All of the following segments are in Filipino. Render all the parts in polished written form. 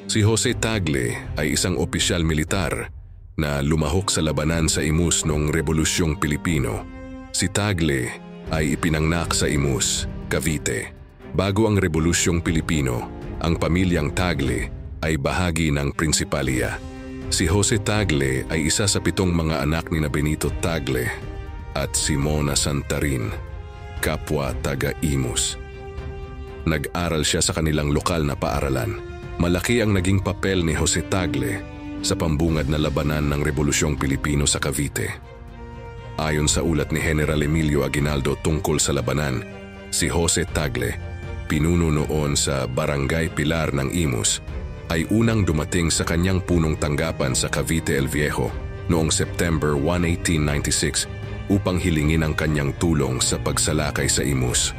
Si Jose Tagle ay isang opisyal militar na lumahok sa labanan sa Imus noong Rebolusyong Pilipino. Si Tagle ay ipinanganak sa Imus, Cavite. Bago ang Rebolusyong Pilipino, ang pamilyang Tagle ay bahagi ng Prinsipalya. Si Jose Tagle ay isa sa 7 mga anak ni Benito Tagle at Simona Santarin, kapwa taga Imus. Nag-aral siya sa kanilang lokal na paaralan. Malaki ang naging papel ni Jose Tagle sa pambungad na labanan ng Rebolusyong Pilipino sa Cavite. Ayon sa ulat ni General Emilio Aguinaldo tungkol sa labanan, si Jose Tagle, pinuno noon sa Barangay Pilar ng Imus, ay unang dumating sa kanyang punong tanggapan sa Cavite El Viejo noong September 1, 1896 upang hilingin ang kanyang tulong sa pagsalakay sa Imus.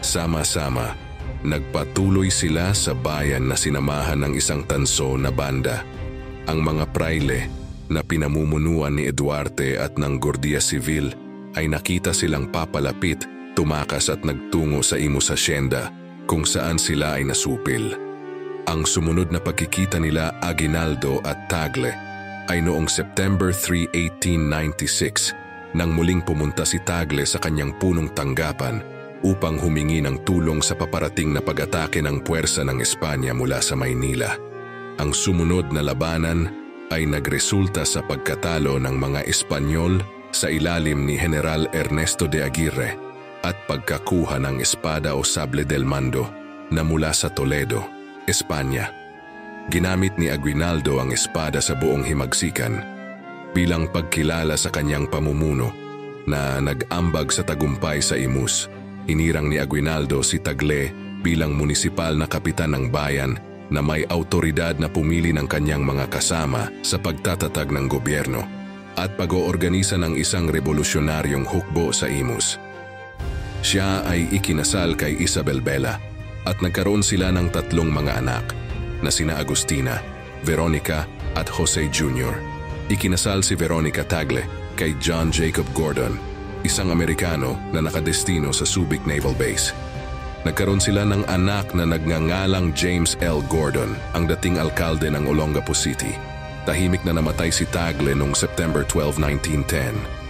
Sama-sama, nagpatuloy sila sa bayan na sinamahan ng isang tanso na banda. Ang mga praile na pinamumunuan ni Duarte at ng Guardia Civil ay nakita silang papalapit, tumakas at nagtungo sa Imus Hacienda kung saan sila ay nasupil. Ang sumunod na pagkikita nila Aguinaldo at Tagle ay noong September 3, 1896 nang muling pumunta si Tagle sa kanyang punong tanggapan upang humingi ng tulong sa paparating na pag-atake ng puwersa ng Espanya mula sa Maynila. Ang sumunod na labanan ay nagresulta sa pagkatalo ng mga Espanyol sa ilalim ni General Ernesto de Aguirre at pagkakuha ng espada o sable del mando na mula sa Toledo, Espanya. Ginamit ni Aguinaldo ang espada sa buong himagsikan bilang pagkilala sa kanyang pamumuno na nag-ambag sa tagumpay sa Imus. Hinirang ni Aguinaldo si Tagle bilang munisipal na kapitan ng bayan na may autoridad na pumili ng kanyang mga kasama sa pagtatatag ng gobyerno at pag-oorganisa ng isang revolusyonaryong hukbo sa Imus. Siya ay ikinasal kay Isabel Bella at nagkaroon sila ng 3 mga anak na sina Agustina, Veronica at Jose Jr. Ikinasal si Veronica Tagle kay John Jacob Gordon, isang Amerikano na nakadestino sa Subic Naval Base. Nagkaroon sila ng anak na nagngangalang James L. Gordon, ang dating alkalde ng Olongapo City. Tahimik na namatay si Tagle noong September 12, 1910.